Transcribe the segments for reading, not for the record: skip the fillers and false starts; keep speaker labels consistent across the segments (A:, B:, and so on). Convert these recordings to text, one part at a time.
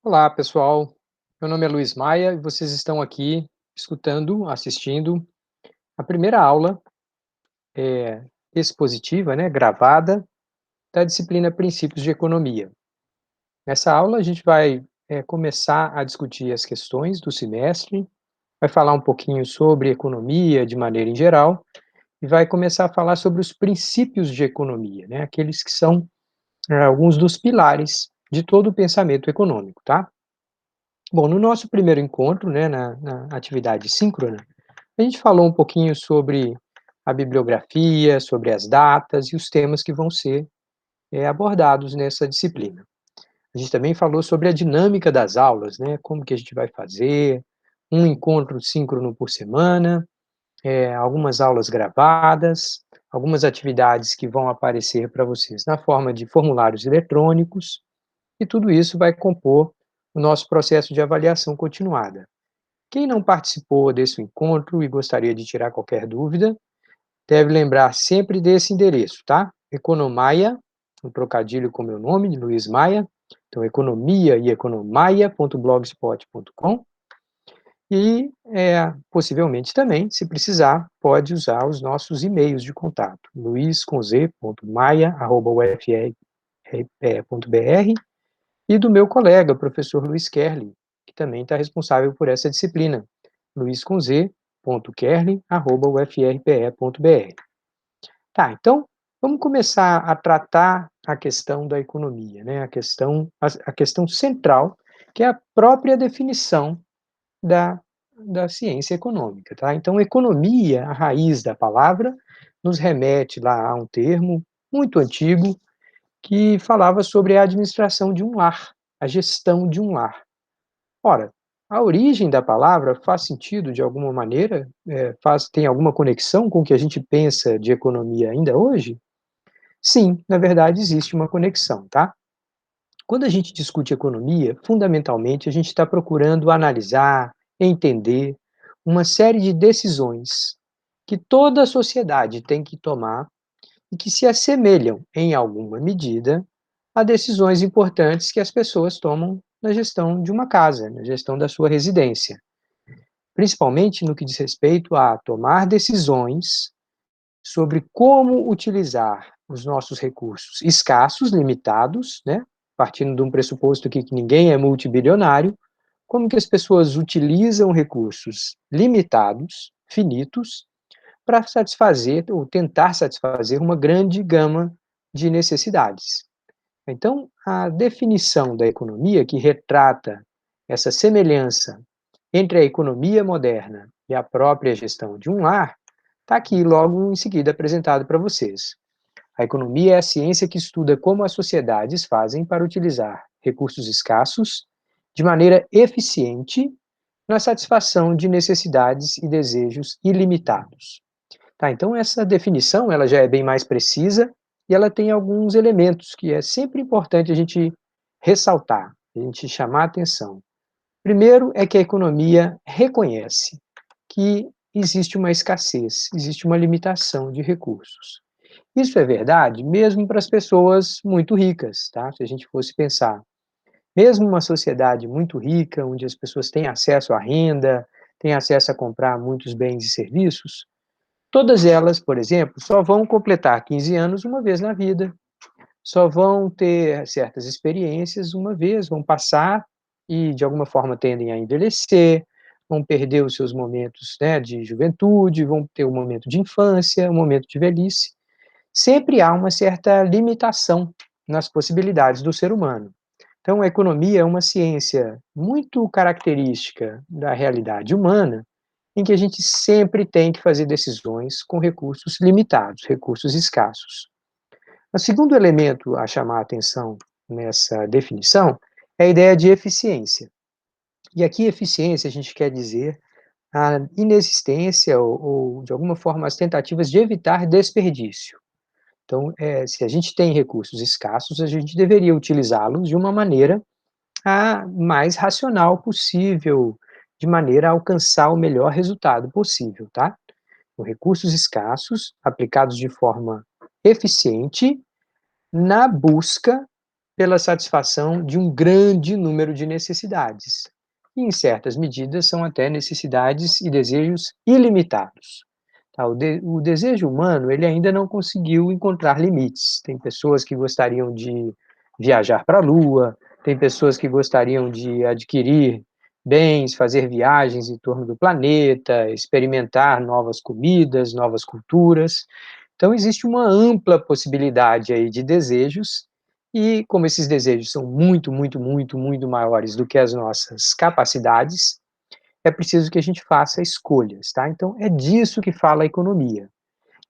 A: Olá, pessoal. Meu nome é Luiz Maia e vocês estão aqui assistindo a primeira aula expositiva, né, gravada, da disciplina Princípios de Economia. Nessa aula, a gente vai começar a discutir as questões do semestre, vai falar um pouquinho sobre economia de maneira em geral e vai começar a falar sobre os princípios de economia, né, aqueles que são alguns dos pilares de todo o pensamento econômico, tá? Bom, no nosso primeiro encontro, né, na atividade síncrona, a gente falou um pouquinho sobre a bibliografia, sobre as datas e os temas que vão ser abordados nessa disciplina. A gente também falou sobre a dinâmica das aulas, né, como que a gente vai fazer, um encontro síncrono por semana, algumas aulas gravadas, algumas atividades que vão aparecer para vocês na forma de formulários eletrônicos, e tudo isso vai compor o nosso processo de avaliação continuada. Quem não participou desse encontro e gostaria de tirar qualquer dúvida, deve lembrar sempre desse endereço, tá? Economaia, um trocadilho com meu nome, de Luiz Maia, então economia e economaia.blogspot.com, e possivelmente também, se precisar, pode usar os nossos e-mails de contato, luiz.maia@ufr.br, e do meu colega, professor Luiz Kerli, que também está responsável por essa disciplina, luiz.kerli@ufrpe.br. Tá, então, vamos começar a tratar a questão da economia, né? A questão central, que é a própria definição da, da ciência econômica, tá? Então, economia, a raiz da palavra, nos remete lá a um termo muito antigo, que falava sobre a administração de um lar, a gestão de um lar. Ora, a origem da palavra faz sentido de alguma maneira? Tem alguma conexão com o que a gente pensa de economia ainda hoje? Sim, na verdade existe uma conexão, tá? Quando a gente discute economia, fundamentalmente a gente está procurando analisar, entender uma série de decisões que toda a sociedade tem que tomar e que se assemelham, em alguma medida, a decisões importantes que as pessoas tomam na gestão de uma casa, na gestão da sua residência, principalmente no que diz respeito a tomar decisões sobre como utilizar os nossos recursos escassos, limitados, né, partindo de um pressuposto que ninguém é multibilionário, como que as pessoas utilizam recursos limitados, finitos, para satisfazer ou tentar satisfazer uma grande gama de necessidades. Então, a definição da economia, que retrata essa semelhança entre a economia moderna e a própria gestão de um lar, está aqui logo em seguida apresentado para vocês. A economia é a ciência que estuda como as sociedades fazem para utilizar recursos escassos de maneira eficiente na satisfação de necessidades e desejos ilimitados. Tá, então essa definição ela já é bem mais precisa e ela tem alguns elementos que é sempre importante a gente ressaltar, a gente chamar a atenção. Primeiro é que a economia reconhece que existe uma escassez, existe uma limitação de recursos. Isso é verdade mesmo para as pessoas muito ricas, tá? Se a gente fosse pensar, mesmo uma sociedade muito rica, onde as pessoas têm acesso à renda, têm acesso a comprar muitos bens e serviços, todas elas, por exemplo, só vão completar 15 anos uma vez na vida, só vão ter certas experiências uma vez, vão passar e, de alguma forma, tendem a envelhecer, vão perder os seus momentos, né, de juventude, vão ter um momento de infância, um momento de velhice. Sempre há uma certa limitação nas possibilidades do ser humano. Então, a economia é uma ciência muito característica da realidade humana, em que a gente sempre tem que fazer decisões com recursos limitados, recursos escassos. O segundo elemento a chamar a atenção nessa definição é a ideia de eficiência. E aqui, eficiência, a gente quer dizer a inexistência ou de alguma forma, as tentativas de evitar desperdício. Então, se a gente tem recursos escassos, a gente deveria utilizá-los de uma maneira a mais racional possível, de maneira a alcançar o melhor resultado possível, tá? Com recursos escassos, aplicados de forma eficiente, na busca pela satisfação de um grande número de necessidades. E, em certas medidas, são até necessidades e desejos ilimitados. Tá? O desejo humano ele ainda não conseguiu encontrar limites. Tem pessoas que gostariam de viajar para a Lua, tem pessoas que gostariam de adquirir bens, fazer viagens em torno do planeta, experimentar novas comidas, novas culturas. Então, existe uma ampla possibilidade aí de desejos, e como esses desejos são muito, muito, muito, muito maiores do que as nossas capacidades, é preciso que a gente faça escolhas, tá? Então, é disso que fala a economia.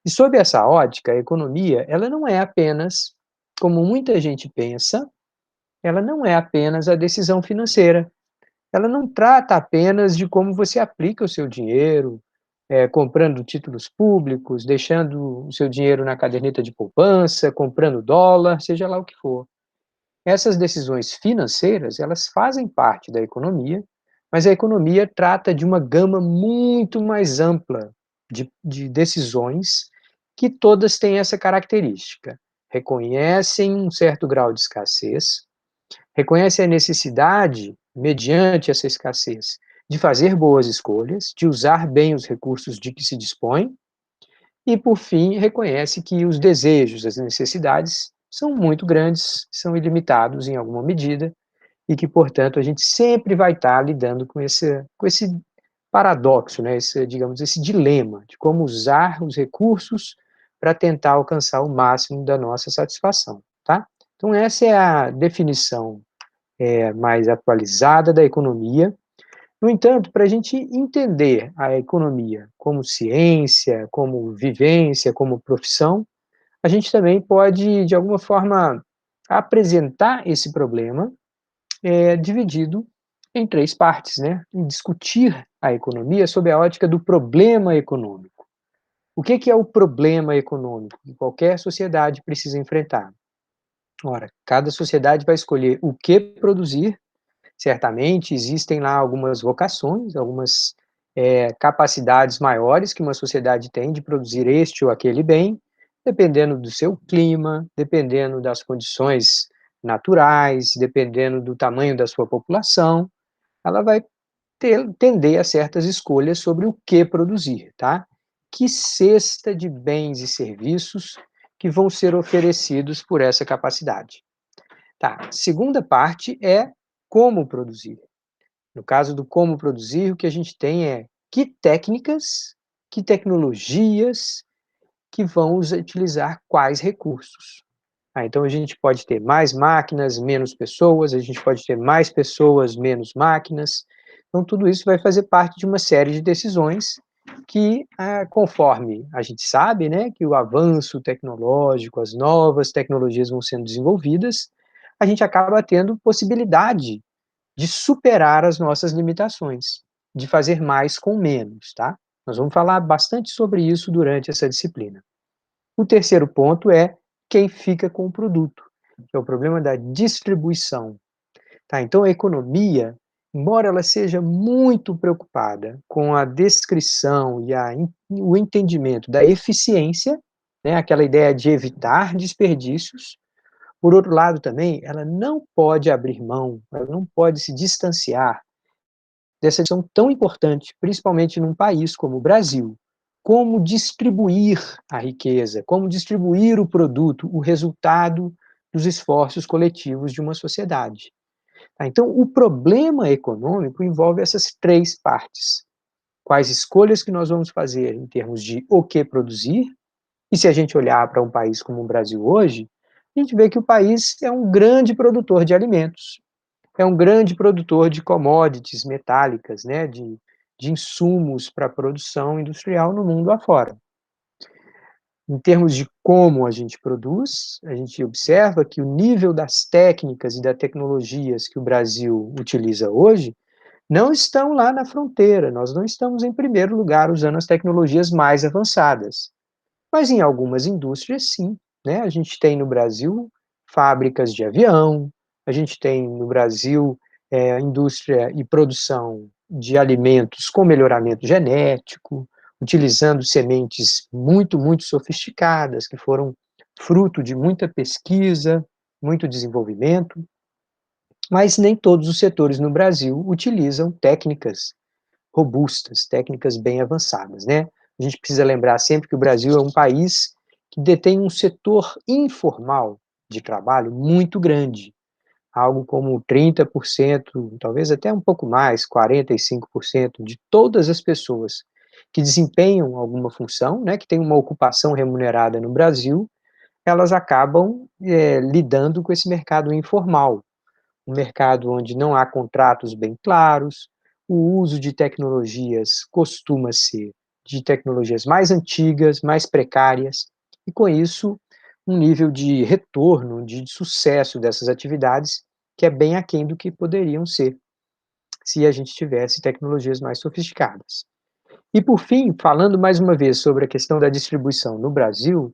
A: E sob essa ótica, a economia, ela não é apenas, como muita gente pensa, ela não é apenas a decisão financeira. Ela não trata apenas de como você aplica o seu dinheiro, comprando títulos públicos, deixando o seu dinheiro na caderneta de poupança, comprando dólar, seja lá o que for. Essas decisões financeiras, elas fazem parte da economia, mas a economia trata de uma gama muito mais ampla de decisões que todas têm essa característica. Reconhecem um certo grau de escassez, reconhecem a necessidade, mediante essa escassez, de fazer boas escolhas, de usar bem os recursos de que se dispõe, e, por fim, reconhece que os desejos, as necessidades, são muito grandes, são ilimitados em alguma medida, e que, portanto, a gente sempre vai estar lidando com esse paradoxo, né, esse, digamos, esse dilema de como usar os recursos para tentar alcançar o máximo da nossa satisfação, tá? Então, essa é a definição mais atualizada da economia. No entanto, para a gente entender a economia como ciência, como vivência, como profissão, a gente também pode, de alguma forma, apresentar esse problema dividido em três partes, né? E discutir a economia sob a ótica do problema econômico. O que é o problema econômico que qualquer sociedade precisa enfrentar? Ora, cada sociedade vai escolher o que produzir. Certamente existem lá algumas vocações, algumas capacidades maiores que uma sociedade tem de produzir este ou aquele bem, dependendo do seu clima, dependendo das condições naturais, dependendo do tamanho da sua população, ela vai tender a certas escolhas sobre o que produzir, tá? Que cesta de bens e serviços que vão ser oferecidos por essa capacidade. Tá, segunda parte é como produzir. No caso do como produzir, o que a gente tem é que técnicas, que tecnologias que vão utilizar quais recursos. Então a gente pode ter mais máquinas, menos pessoas, a gente pode ter mais pessoas, menos máquinas. Então tudo isso vai fazer parte de uma série de decisões que, conforme a gente sabe, né, que o avanço tecnológico, as novas tecnologias vão sendo desenvolvidas, a gente acaba tendo possibilidade de superar as nossas limitações, de fazer mais com menos, tá? Nós vamos falar bastante sobre isso durante essa disciplina. O terceiro ponto é quem fica com o produto, que é o problema da distribuição. Tá? Então, a economia, embora ela seja muito preocupada com a descrição e o entendimento da eficiência, né, aquela ideia de evitar desperdícios, por outro lado também, ela não pode abrir mão, ela não pode se distanciar dessa questão tão importante, principalmente num país como o Brasil. Como distribuir a riqueza, como distribuir o produto, o resultado dos esforços coletivos de uma sociedade. Tá? Então, o problema econômico envolve essas três partes. Quais escolhas que nós vamos fazer em termos de o que produzir, e se a gente olhar para um país como o Brasil hoje, a gente vê que o país é um grande produtor de alimentos, é um grande produtor de commodities metálicas, né, de insumos para a produção industrial no mundo afora. Em termos de como a gente produz, a gente observa que o nível das técnicas e das tecnologias que o Brasil utiliza hoje não estão lá na fronteira, nós não estamos em primeiro lugar usando as tecnologias mais avançadas. Mas em algumas indústrias, sim, né? A gente tem no Brasil fábricas de avião, a gente tem no Brasil indústria e produção de alimentos com melhoramento genético, utilizando sementes muito, muito sofisticadas, que foram fruto de muita pesquisa. muito desenvolvimento, mas nem todos os setores no Brasil utilizam técnicas robustas, técnicas bem avançadas, né? A gente precisa lembrar sempre que o Brasil é um país que detém um setor informal de trabalho muito grande, algo como 30%, talvez até um pouco mais, 45% de todas as pessoas que desempenham alguma função, né, que tem uma ocupação remunerada no Brasil, elas acabam lidando com esse mercado informal, um mercado onde não há contratos bem claros, o uso de tecnologias costuma ser de tecnologias mais antigas, mais precárias, e com isso um nível de retorno, de sucesso dessas atividades que é bem aquém do que poderiam ser se a gente tivesse tecnologias mais sofisticadas. E por fim, falando mais uma vez sobre a questão da distribuição no Brasil,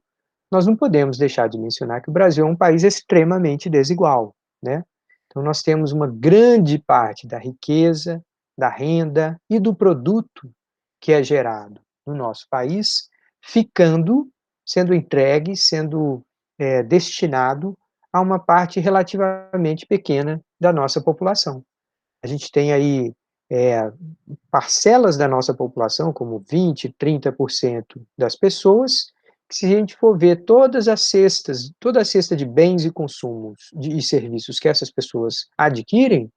A: nós não podemos deixar de mencionar que o Brasil é um país extremamente desigual, né? Então nós temos uma grande parte da riqueza, da renda e do produto que é gerado no nosso país, sendo entregue, sendo destinado a uma parte relativamente pequena da nossa população. A gente tem aí é, parcelas da nossa população, como 20, 30% das pessoas, que se a gente for ver todas as cestas, toda a cesta de bens e consumos e serviços que essas pessoas adquirem,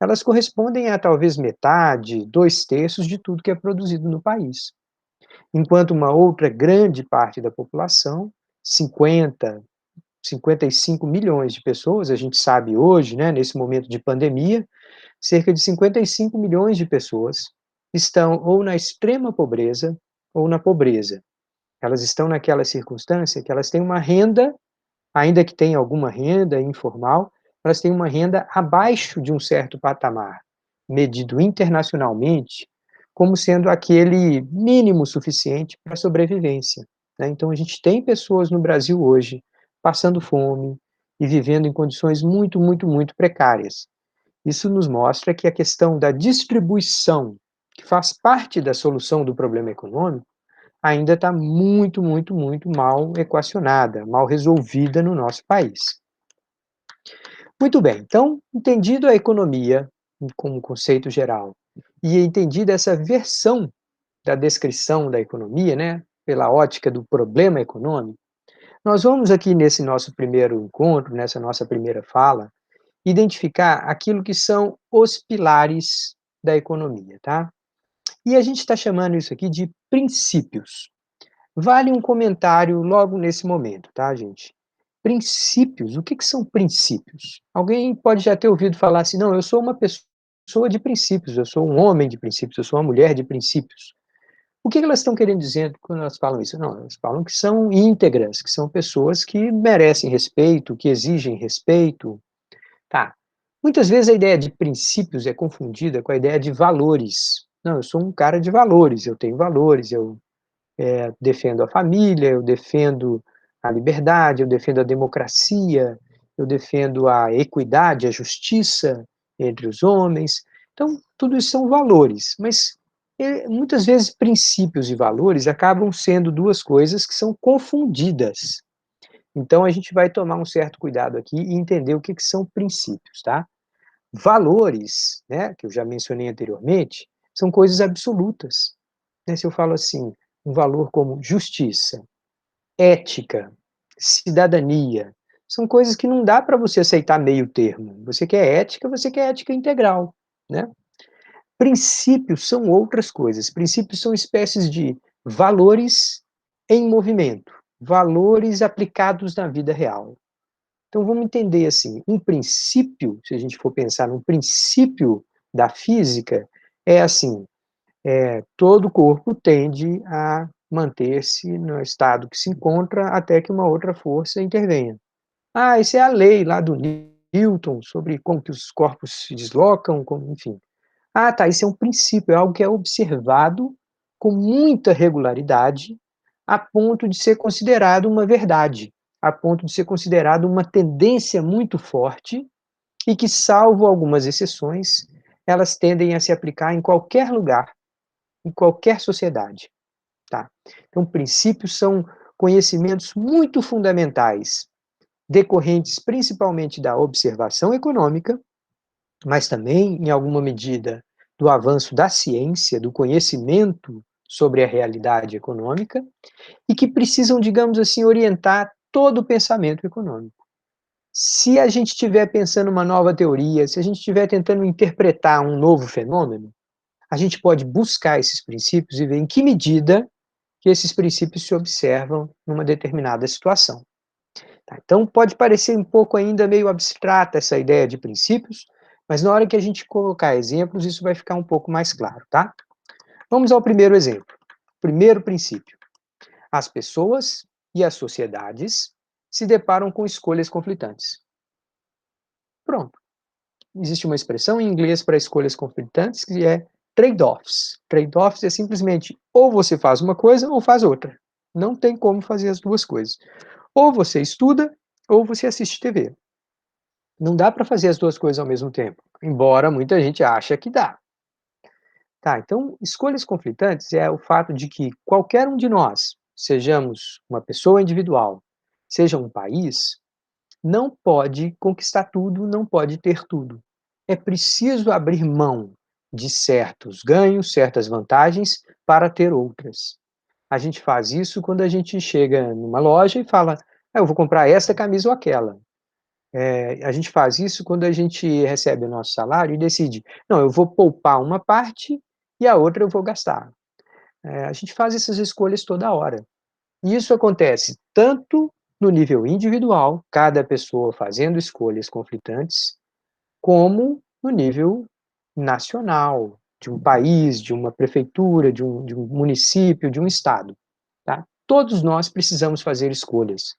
A: elas correspondem a talvez metade, 2/3 de tudo que é produzido no país. Enquanto uma outra grande parte da população, 50, 55 milhões de pessoas, a gente sabe hoje, né, nesse momento de pandemia, cerca de 55 milhões de pessoas estão ou na extrema pobreza ou na pobreza. Elas estão naquela circunstância que elas têm uma renda, ainda que tenham alguma renda informal, elas têm uma renda abaixo de um certo patamar, medido internacionalmente como sendo aquele mínimo suficiente para a sobrevivência, né? Então a gente tem pessoas no Brasil hoje passando fome e vivendo em condições muito, muito, muito precárias. Isso nos mostra que a questão da distribuição, que faz parte da solução do problema econômico, ainda está muito, muito, muito mal equacionada, mal resolvida no nosso país. Muito bem, então, entendido a economia como conceito geral e entendida essa versão da descrição da economia, né, pela ótica do problema econômico, nós vamos aqui nesse nosso primeiro encontro, nessa nossa primeira fala, identificar aquilo que são os pilares da economia, tá? E a gente está chamando isso aqui de princípios. Vale um comentário logo nesse momento, tá, gente? Princípios, o que são princípios? Alguém pode já ter ouvido falar assim, não, eu sou uma pessoa de princípios, eu sou um homem de princípios, eu sou uma mulher de princípios. O que elas estão querendo dizer quando elas falam isso? Não, elas falam que são íntegras, que são pessoas que merecem respeito, que exigem respeito. Tá. Muitas vezes a ideia de princípios é confundida com a ideia de valores. Não, eu sou um cara de valores, eu tenho valores, eu defendo a família, eu defendo a liberdade, eu defendo a democracia, eu defendo a equidade, a justiça entre os homens. Então, tudo isso são valores, mas muitas vezes princípios e valores acabam sendo duas coisas que são confundidas. Então, a gente vai tomar um certo cuidado aqui e entender o que são princípios, tá? Valores, né, que eu já mencionei anteriormente, são coisas absolutas. Né? Se eu falo assim, um valor como justiça, ética, cidadania, são coisas que não dá para você aceitar meio termo. Você quer ética integral, né? Princípios são outras coisas. Princípios são espécies de valores em movimento, valores aplicados na vida real. Então vamos entender assim, um princípio, se a gente for pensar num princípio da física, é assim, todo corpo tende a manter-se no estado que se encontra até que uma outra força intervenha. Ah, isso é a lei lá do Newton sobre como que os corpos se deslocam, como, enfim. Ah, tá, isso é um princípio, é algo que é observado com muita regularidade, a ponto de ser considerado uma verdade, a ponto de ser considerado uma tendência muito forte e que, salvo algumas exceções, elas tendem a se aplicar em qualquer lugar, em qualquer sociedade. Tá? Então, princípios são conhecimentos muito fundamentais decorrentes principalmente da observação econômica, mas também, em alguma medida, do avanço da ciência, do conhecimento sobre a realidade econômica, e que precisam, digamos assim, orientar todo o pensamento econômico. Se a gente estiver pensando uma nova teoria, se a gente estiver tentando interpretar um novo fenômeno, a gente pode buscar esses princípios e ver em que medida que esses princípios se observam numa determinada situação. Tá? Então, pode parecer um pouco ainda meio abstrata essa ideia de princípios, mas na hora que a gente colocar exemplos, isso vai ficar um pouco mais claro, tá? Vamos ao primeiro exemplo. Primeiro princípio. As pessoas e as sociedades se deparam com escolhas conflitantes. Pronto. Existe uma expressão em inglês para escolhas conflitantes que é trade-offs. Trade-offs é simplesmente ou você faz uma coisa ou faz outra. Não tem como fazer as duas coisas. Ou você estuda ou você assiste TV. Não dá para fazer as duas coisas ao mesmo tempo, embora muita gente ache que dá. Tá, então, escolhas conflitantes é o fato de que qualquer um de nós, sejamos uma pessoa individual, seja um país, não pode conquistar tudo, não pode ter tudo. É preciso abrir mão de certos ganhos, certas vantagens, para ter outras. A gente faz isso quando a gente chega numa loja e fala: "Ah, eu vou comprar essa camisa ou aquela". A gente faz isso quando a gente recebe o nosso salário e decide: "Não, eu vou poupar uma parte e a outra eu vou gastar". A gente faz essas escolhas toda hora. E isso acontece tanto no nível individual, cada pessoa fazendo escolhas conflitantes, como no nível nacional, de um país, de uma prefeitura, de um município, de um estado, tá? Todos nós precisamos fazer escolhas.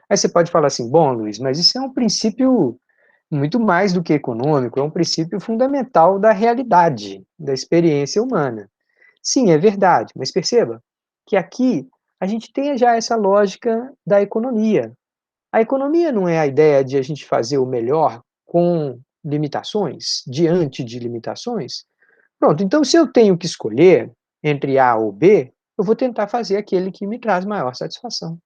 A: Aí você pode falar assim: "Bom, Luiz, mas isso é um princípio muito mais do que econômico, é um princípio fundamental da realidade, da experiência humana". Sim, é verdade, mas perceba que aqui a gente tem já essa lógica da economia. A economia não é a ideia de a gente fazer o melhor com limitações, diante de limitações? Pronto, então se eu tenho que escolher entre A ou B, eu vou tentar fazer aquele que me traz maior satisfação.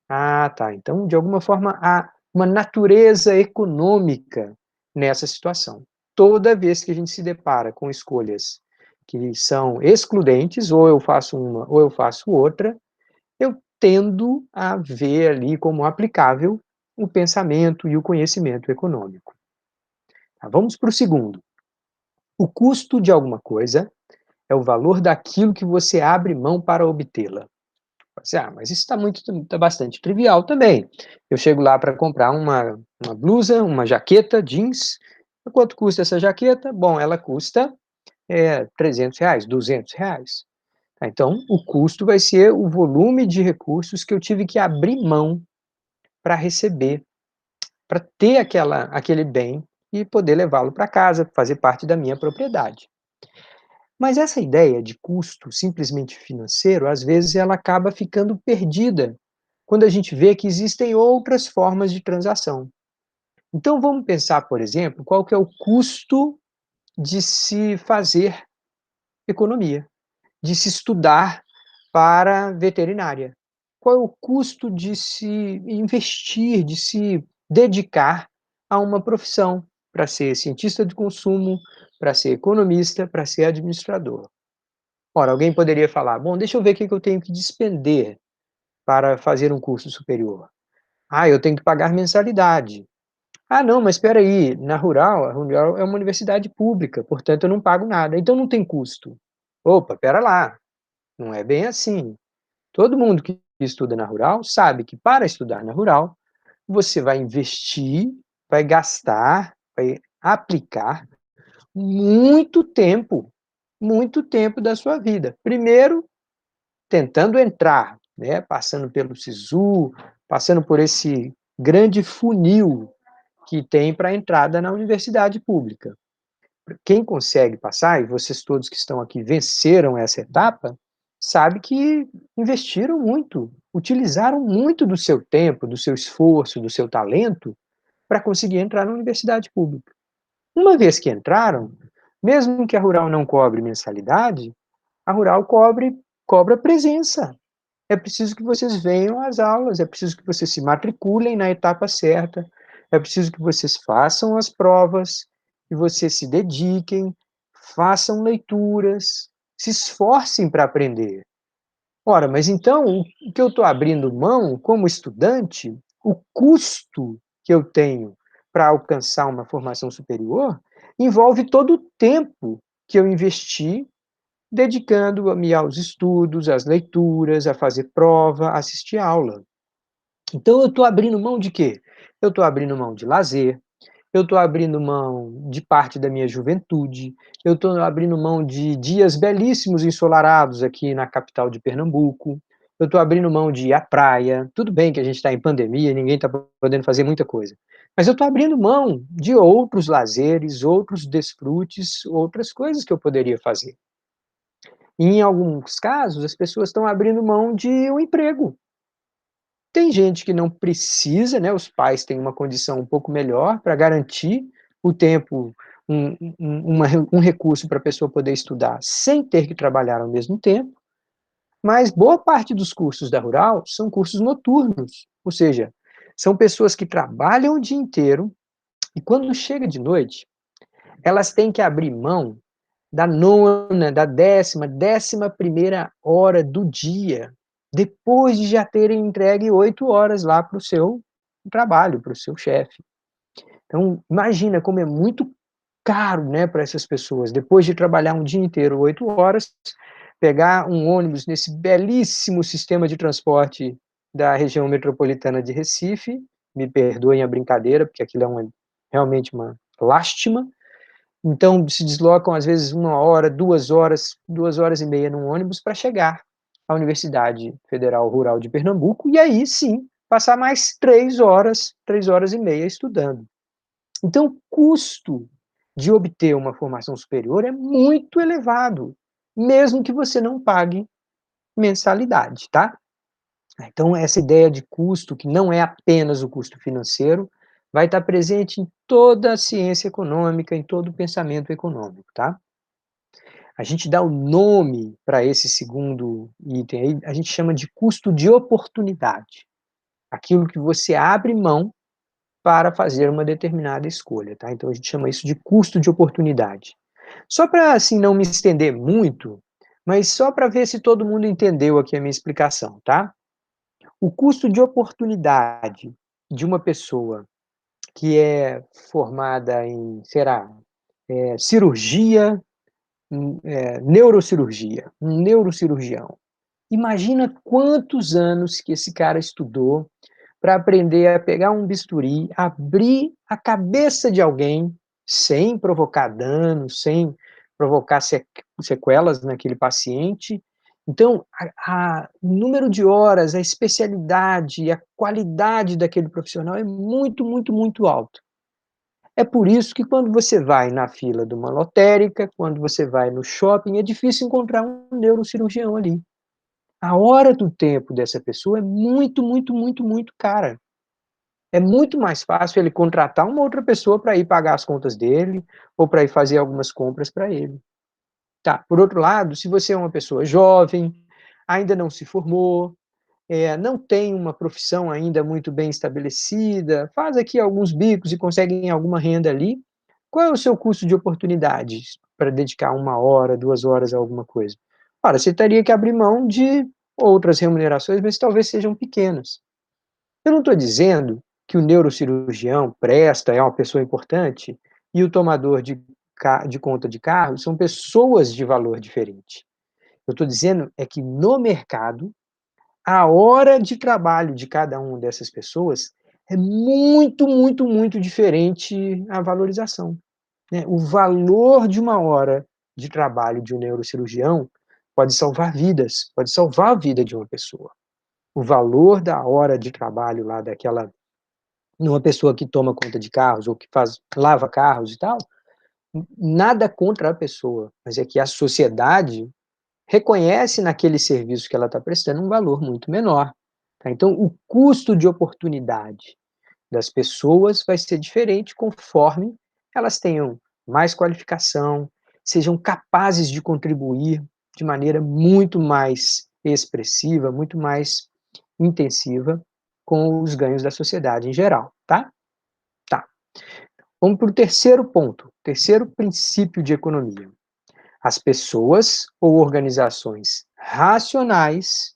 A: Ah, tá. Então, de alguma forma, há uma natureza econômica nessa situação. Toda vez que a gente se depara com escolhas que são excludentes, ou eu faço uma ou eu faço outra, eu tendo a ver ali como aplicável o pensamento e o conhecimento econômico. Tá, vamos para o segundo. O custo de alguma coisa é o valor daquilo que você abre mão para obtê-la. Assim, mas isso está bastante trivial também. Eu chego lá para comprar uma blusa, uma jaqueta jeans. Quanto custa essa jaqueta? Bom, ela custa R$ 300, R$ 200. Então, o custo vai ser o volume de recursos que eu tive que abrir mão para receber, para ter aquele bem e poder levá-lo para casa, fazer parte da minha propriedade. Mas essa ideia de custo simplesmente financeiro, às vezes ela acaba ficando perdida quando a gente vê que existem outras formas de transação. Então vamos pensar, por exemplo, qual que é o custo de se fazer economia, de se estudar para veterinária. Qual é o custo de se investir, de se dedicar a uma profissão, para ser cientista de consumo, para ser economista, para ser administrador? Ora, alguém poderia falar: "Bom, deixa eu ver o que eu tenho que despender para fazer um curso superior. Ah, eu tenho que pagar mensalidade. Ah, não, mas espera aí, a Rural é uma universidade pública, portanto eu não pago nada, então não tem custo". Opa, espera lá, não é bem assim. Todo mundo que estuda na Rural sabe que para estudar na Rural, você vai investir, vai gastar, vai aplicar muito tempo da sua vida. Primeiro tentando entrar, né, passando pelo SISU, passando por esse grande funil que tem para a entrada na universidade pública. Quem consegue passar, e vocês todos que estão aqui venceram essa etapa, sabe que investiram muito, utilizaram muito do seu tempo, do seu esforço, do seu talento para conseguir entrar na universidade pública. Uma vez que entraram, mesmo que a Rural não cobre mensalidade, a Rural cobra presença. é preciso que vocês venham às aulas, é preciso que vocês se matriculem na etapa certa, é preciso que vocês façam as provas, que vocês se dediquem, façam leituras, se esforcem para aprender. Ora, mas então o que eu estou abrindo mão como estudante, o custo que eu tenho para alcançar uma formação superior, envolve todo o tempo que eu investi dedicando-me aos estudos, às leituras, a fazer prova, a assistir aula. Então eu estou abrindo mão de quê? Eu estou abrindo mão de lazer, eu estou abrindo mão de parte da minha juventude, eu estou abrindo mão de dias belíssimos ensolarados aqui na capital de Pernambuco, eu estou abrindo mão de ir à praia. Tudo bem que a gente está em pandemia, ninguém está podendo fazer muita coisa, mas eu estou abrindo mão de outros lazeres, outros desfrutes, outras coisas que eu poderia fazer. E em alguns casos, as pessoas estão abrindo mão de um emprego. Tem gente que não precisa, né, os pais têm uma condição um pouco melhor para garantir o tempo, um recurso para a pessoa poder estudar sem ter que trabalhar ao mesmo tempo, mas boa parte dos cursos da Rural são cursos noturnos, ou seja, são pessoas que trabalham o dia inteiro e quando chega de noite, elas têm que abrir mão da nona, da décima primeira hora do dia, depois de já terem entregue 8 horas lá para o seu trabalho, para o seu chefe. Então, imagina como é muito caro, né, para essas pessoas, depois de trabalhar um dia inteiro, 8 horas, pegar um ônibus nesse belíssimo sistema de transporte da região metropolitana de Recife, me perdoem a brincadeira, porque aquilo é realmente uma lástima, então, se deslocam, às vezes, 1 hora, 2 horas e meia num ônibus para chegar à Universidade Federal Rural de Pernambuco, e aí sim, passar mais 3 horas, 3 horas e meia estudando. Então, o custo de obter uma formação superior é muito elevado, mesmo que você não pague mensalidade, tá? Então, essa ideia de custo, que não é apenas o custo financeiro, vai estar presente em toda a ciência econômica, em todo o pensamento econômico, tá? A gente dá o nome para esse segundo item aí, a gente chama de custo de oportunidade. Aquilo que você abre mão para fazer uma determinada escolha, tá? Então a gente chama isso de custo de oportunidade. Só para, assim, não me estender muito, mas só para ver se todo mundo entendeu aqui a minha explicação, tá? O custo de oportunidade de uma pessoa que é formada em, será, cirurgia, neurocirurgia, um neurocirurgião. Imagina quantos anos que esse cara estudou para aprender a pegar um bisturi, abrir a cabeça de alguém sem provocar dano, sem provocar sequelas naquele paciente. Então, o número de horas, a especialidade, a qualidade daquele profissional é muito, muito, muito alto. É por isso que quando você vai na fila de uma lotérica, quando você vai no shopping, é difícil encontrar um neurocirurgião ali. A hora do tempo dessa pessoa é muito, muito, muito, muito cara. É muito mais fácil ele contratar uma outra pessoa para ir pagar as contas dele, ou para ir fazer algumas compras para ele. Tá, por outro lado, se você é uma pessoa jovem, ainda não se formou, não tem uma profissão ainda muito bem estabelecida, faz aqui alguns bicos e consegue alguma renda ali, qual é o seu custo de oportunidades para dedicar 1 hora, 2 horas a alguma coisa? Ora, você teria que abrir mão de outras remunerações, mas talvez sejam pequenas. Eu não estou dizendo que o neurocirurgião presta, é uma pessoa importante, e o tomador de conta de carro são pessoas de valor diferente. Eu estou dizendo é que no mercado, a hora de trabalho de cada uma dessas pessoas é muito, muito, muito diferente a valorização, né? O valor de 1 hora de trabalho de um neurocirurgião pode salvar vidas, pode salvar a vida de uma pessoa. O valor da hora de trabalho lá daquela numa pessoa que toma conta de carros ou que lava carros e tal, nada contra a pessoa, mas é que a sociedade reconhece naquele serviço que ela está prestando um valor muito menor. Tá? Então, o custo de oportunidade das pessoas vai ser diferente conforme elas tenham mais qualificação, sejam capazes de contribuir de maneira muito mais expressiva, muito mais intensiva com os ganhos da sociedade em geral, tá? Tá. Vamos para o terceiro ponto, terceiro princípio de economia. As pessoas ou organizações racionais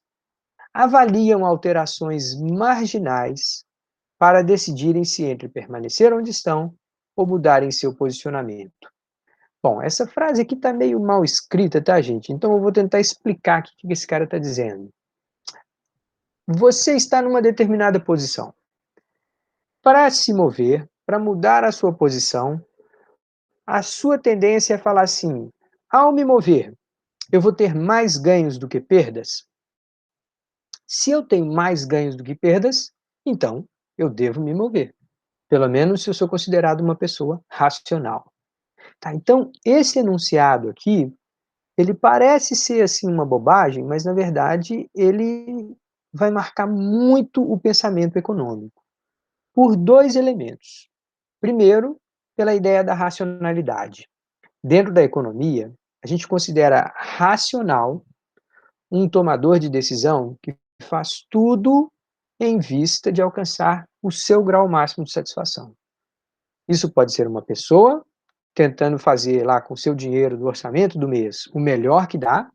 A: avaliam alterações marginais para decidirem se entre permanecer onde estão ou mudarem seu posicionamento. Bom, essa frase aqui está meio mal escrita, tá, gente? Então eu vou tentar explicar o que esse cara está dizendo. Você está numa determinada posição. Para se mover, para mudar a sua posição, a sua tendência é falar assim: ao me mover, eu vou ter mais ganhos do que perdas? Se eu tenho mais ganhos do que perdas, então eu devo me mover. Pelo menos se eu sou considerado uma pessoa racional. Tá, então, esse enunciado aqui, ele parece ser assim uma bobagem, mas na verdade ele vai marcar muito o pensamento econômico, por dois elementos. Primeiro, pela ideia da racionalidade. Dentro da economia, a gente considera racional um tomador de decisão que faz tudo em vista de alcançar o seu grau máximo de satisfação. Isso pode ser uma pessoa tentando fazer lá com o seu dinheiro do orçamento do mês o melhor que dá,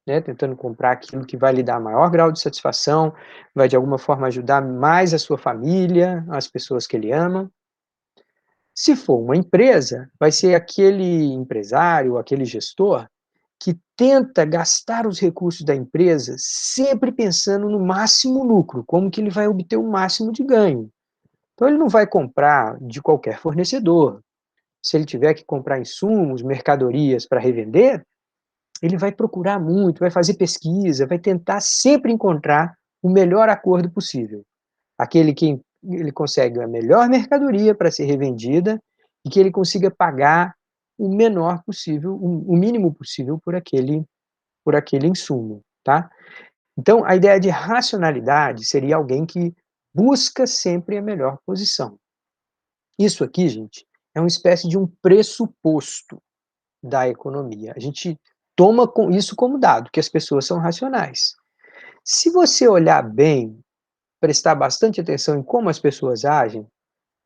A: né, tentando comprar aquilo que vai lhe dar maior grau de satisfação, vai de alguma forma ajudar mais a sua família, as pessoas que ele ama. Se for uma empresa, vai ser aquele empresário, aquele gestor que tenta gastar os recursos da empresa sempre pensando no máximo lucro, como que ele vai obter o máximo de ganho. Então ele não vai comprar de qualquer fornecedor. Se ele tiver que comprar insumos, mercadorias para revender, ele vai procurar muito, vai fazer pesquisa, vai tentar sempre encontrar o melhor acordo possível. Aquele que ele consegue a melhor mercadoria para ser revendida e que ele consiga pagar o menor possível, o mínimo possível por aquele insumo, tá? Então, a ideia de racionalidade seria alguém que busca sempre a melhor posição. Isso aqui, gente, é uma espécie de um pressuposto da economia. A gente toma isso como dado, que as pessoas são racionais. Se você olhar bem, prestar bastante atenção em como as pessoas agem,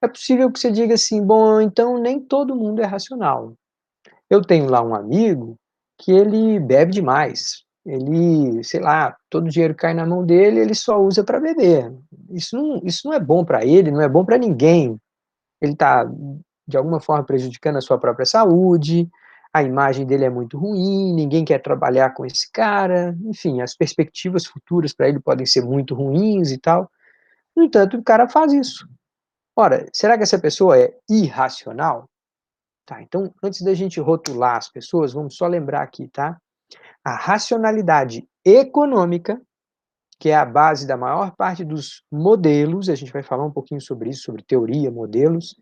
A: é possível que você diga assim: bom, então nem todo mundo é racional. Eu tenho lá um amigo que ele bebe demais. Ele, sei lá, todo o dinheiro que cai na mão dele, ele só usa para beber. Isso não é bom para ele, não é bom para ninguém. Ele está, de alguma forma, prejudicando a sua própria saúde, a imagem dele é muito ruim, ninguém quer trabalhar com esse cara, enfim, as perspectivas futuras para ele podem ser muito ruins e tal. No entanto, o cara faz isso. Ora, será que essa pessoa é irracional? Tá, então, antes da gente rotular as pessoas, vamos só lembrar aqui, tá? A racionalidade econômica, que é a base da maior parte dos modelos, a gente vai falar um pouquinho sobre isso, sobre teoria, modelos.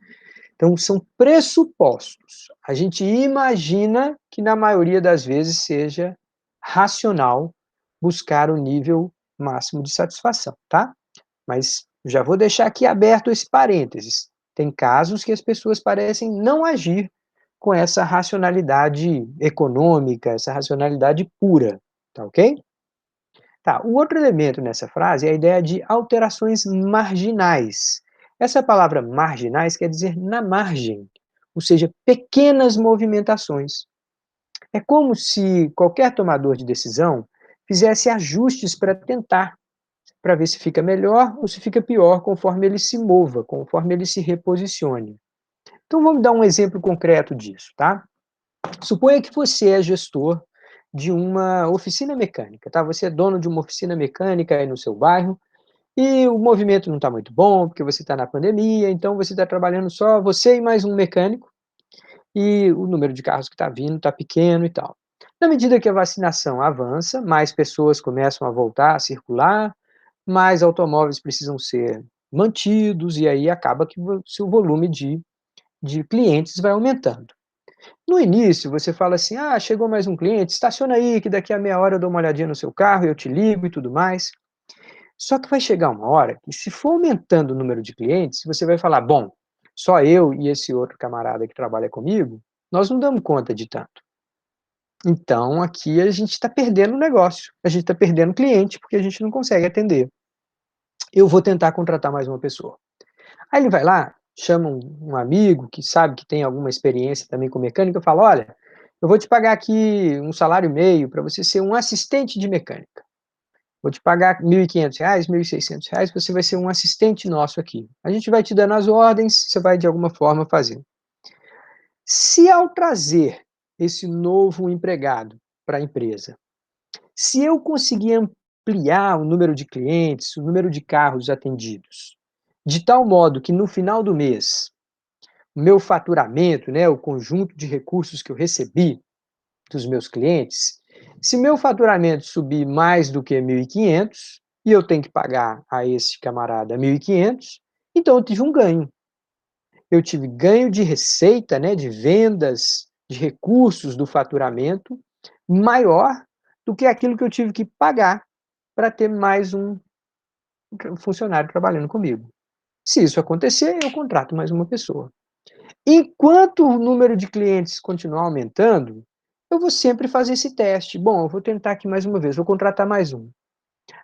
A: Então, são pressupostos. A gente imagina que, na maioria das vezes, seja racional buscar o nível máximo de satisfação, tá? Mas já vou deixar aqui aberto esse parênteses. Tem casos que as pessoas parecem não agir com essa racionalidade econômica, essa racionalidade pura, tá ok? Tá, o outro elemento nessa frase é a ideia de alterações marginais. Essa palavra marginais quer dizer na margem, ou seja, pequenas movimentações. É como se qualquer tomador de decisão fizesse ajustes para tentar, para ver se fica melhor ou se fica pior conforme ele se mova, conforme ele se reposicione. Então vamos dar um exemplo concreto disso, tá? Suponha que você é gestor de uma oficina mecânica, tá? Você é dono de uma oficina mecânica aí no seu bairro e o movimento não está muito bom, porque você está na pandemia, então você está trabalhando só você e mais um mecânico e o número de carros que está vindo está pequeno e tal. Na medida que a vacinação avança, mais pessoas começam a voltar a circular, mais automóveis precisam ser mantidos e aí acaba que o seu volume de clientes vai aumentando. No início, você fala assim: ah, chegou mais um cliente, estaciona aí, que daqui a meia hora eu dou uma olhadinha no seu carro, eu te ligo e tudo mais. Só que vai chegar uma hora que, se for aumentando o número de clientes, você vai falar: bom, só eu e esse outro camarada que trabalha comigo, nós não damos conta de tanto. Então aqui a gente está perdendo o negócio, a gente está perdendo cliente, porque a gente não consegue atender. Eu vou tentar contratar mais uma pessoa. Aí ele vai lá, chama um amigo que sabe que tem alguma experiência também com mecânica e fala: "Olha, eu vou te pagar aqui um salário e meio para você ser um assistente de mecânica. Vou te pagar R$ 1.500, R$ 1.600, você vai ser um assistente nosso aqui. A gente vai te dando as ordens, você vai de alguma forma fazer". Se ao trazer esse novo empregado para a empresa, se eu conseguir ampliar o número de clientes, o número de carros atendidos, de tal modo que no final do mês, o meu faturamento, né, o conjunto de recursos que eu recebi dos meus clientes, se meu faturamento subir mais do que 1.500 e eu tenho que pagar a esse camarada 1.500, então eu tive um ganho. Eu tive ganho de receita, né, de vendas, de recursos do faturamento maior do que aquilo que eu tive que pagar para ter mais um funcionário trabalhando comigo. Se isso acontecer, eu contrato mais uma pessoa. Enquanto o número de clientes continuar aumentando, eu vou sempre fazer esse teste. Bom, eu vou tentar aqui mais uma vez, vou contratar mais um.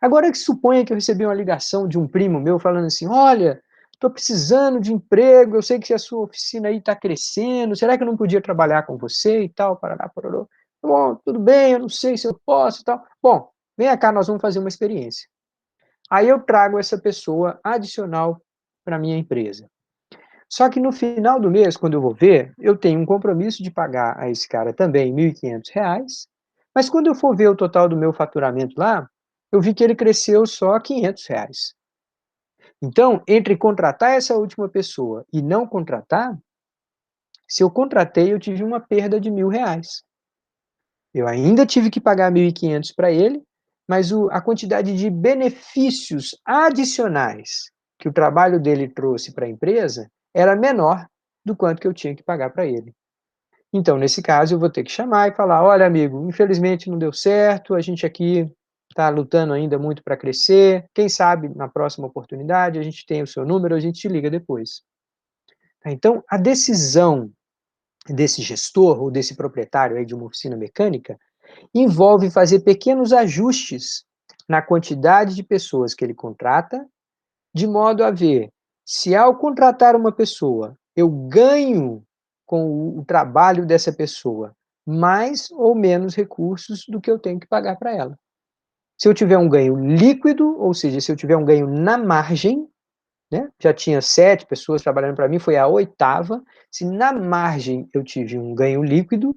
A: Agora que suponha que eu recebi uma ligação de um primo meu falando assim: "Olha, estou precisando de emprego, eu sei que a sua oficina aí está crescendo, será que eu não podia trabalhar com você e tal, parará, pororô". "Bom, tudo bem, eu não sei se eu posso e tal". "Bom, vem cá, nós vamos fazer uma experiência". Aí eu trago essa pessoa adicional para minha empresa. Só que no final do mês, quando eu vou ver, eu tenho um compromisso de pagar a esse cara também R$ 1.500, mas quando eu for ver o total do meu faturamento lá, eu vi que ele cresceu só R$ 500. Então, entre contratar essa última pessoa e não contratar, se eu contratei, eu tive uma perda de R$ 1.000. Eu ainda tive que pagar 1.500 para ele, mas a quantidade de benefícios adicionais que o trabalho dele trouxe para a empresa era menor do quanto que eu tinha que pagar para ele. Então, nesse caso, eu vou ter que chamar e falar: "Olha, amigo, infelizmente não deu certo, a gente aqui está lutando ainda muito para crescer. Quem sabe na próxima oportunidade a gente tem o seu número, a gente te liga depois". Então, a decisão desse gestor ou desse proprietário aí de uma oficina mecânica envolve fazer pequenos ajustes na quantidade de pessoas que ele contrata, de modo a ver se ao contratar uma pessoa eu ganho com o trabalho dessa pessoa mais ou menos recursos do que eu tenho que pagar para ela. Se eu tiver um ganho líquido, ou seja, se eu tiver um ganho na margem, né, já tinha 7 pessoas trabalhando para mim, foi a oitava, se na margem eu tive um ganho líquido,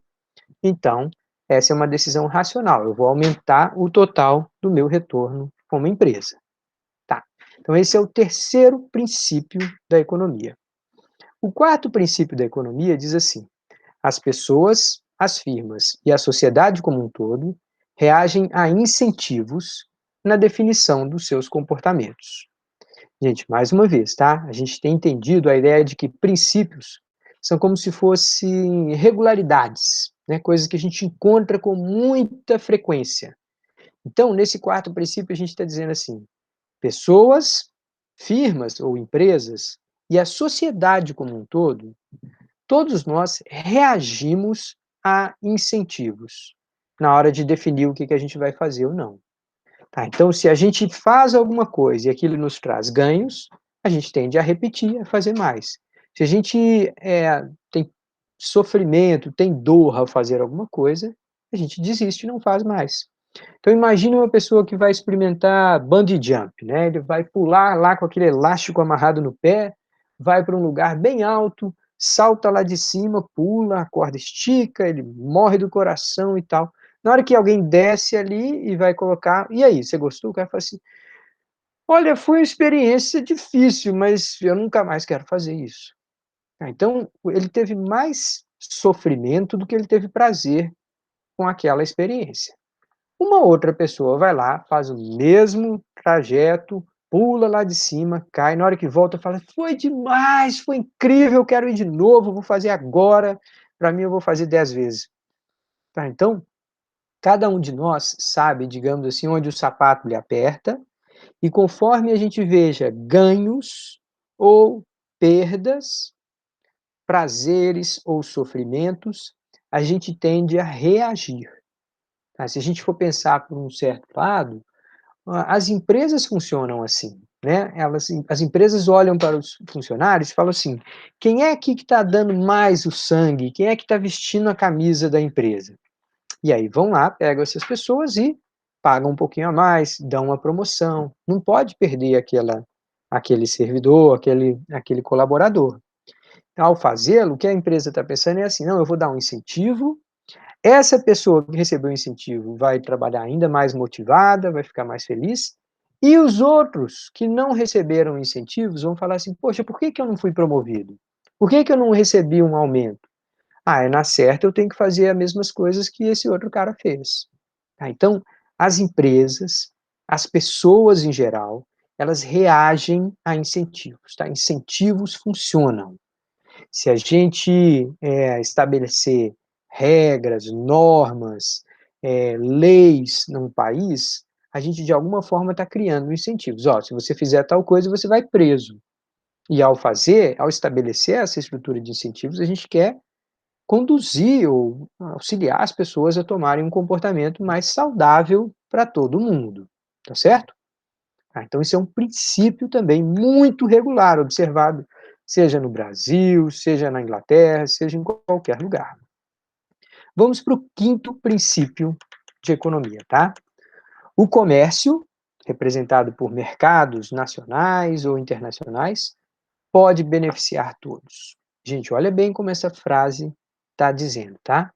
A: então, essa é uma decisão racional, eu vou aumentar o total do meu retorno como empresa. Tá. Então esse é o terceiro princípio da economia. O quarto princípio da economia diz assim: as pessoas, as firmas e a sociedade como um todo reagem a incentivos na definição dos seus comportamentos. Gente, mais uma vez, tá? A gente tem entendido a ideia de que princípios são como se fossem regularidades, né? Coisas que a gente encontra com muita frequência. Então, nesse quarto princípio, a gente está dizendo assim: pessoas, firmas ou empresas e a sociedade como um todo, todos nós reagimos a incentivos na hora de definir o que a gente vai fazer ou não. Tá, então, se a gente faz alguma coisa e aquilo nos traz ganhos, a gente tende a repetir, a fazer mais. Se a gente tem sofrimento, tem dor ao fazer alguma coisa, a gente desiste e não faz mais. Então, imagine uma pessoa que vai experimentar bungee jump, né? Ele vai pular lá com aquele elástico amarrado no pé, vai para um lugar bem alto, salta lá de cima, pula, a corda estica, ele morre do coração e tal. Na hora que alguém desce ali e vai colocar, e aí, você gostou? O cara fala assim: olha, foi uma experiência difícil, mas eu nunca mais quero fazer isso. Então, ele teve mais sofrimento do que ele teve prazer com aquela experiência. Uma outra pessoa vai lá, faz o mesmo trajeto, pula lá de cima, cai, na hora que volta fala: "Foi demais, foi incrível, eu quero ir de novo, vou fazer agora, para mim eu vou fazer 10 vezes". Tá, então, cada um de nós sabe, digamos assim, onde o sapato lhe aperta, e conforme a gente veja ganhos ou perdas, prazeres ou sofrimentos, a gente tende a reagir, tá? Se a gente for pensar por um certo lado, as empresas funcionam assim, né? As empresas olham para os funcionários e falam assim: quem é aqui que está dando mais o sangue? Quem é que está vestindo a camisa da empresa? E aí vão lá, pegam essas pessoas e pagam um pouquinho a mais, dão uma promoção. Não pode perder aquele servidor, aquele colaborador. Ao fazê-lo, o que a empresa está pensando é assim: não, eu vou dar um incentivo, essa pessoa que recebeu o incentivo vai trabalhar ainda mais motivada, vai ficar mais feliz, e os outros que não receberam incentivos vão falar assim: poxa, por que que eu não fui promovido? Por que que eu não recebi um aumento? Ah, na certa eu tenho que fazer as mesmas coisas que esse outro cara fez. Tá? Então, as empresas, as pessoas em geral, elas reagem a incentivos. Tá? Incentivos funcionam. Se a gente estabelecer regras, normas, leis num país, a gente de alguma forma está criando incentivos. Ó, se você fizer tal coisa, você vai preso. E ao estabelecer essa estrutura de incentivos, a gente quer conduzir ou auxiliar as pessoas a tomarem um comportamento mais saudável para todo mundo, tá certo? Então isso é um princípio também muito regular, observado seja no Brasil, seja na Inglaterra, seja em qualquer lugar. Vamos para o quinto princípio de economia, tá? O comércio, representado por mercados nacionais ou internacionais, pode beneficiar todos. Gente, olha bem como essa frase está dizendo, tá?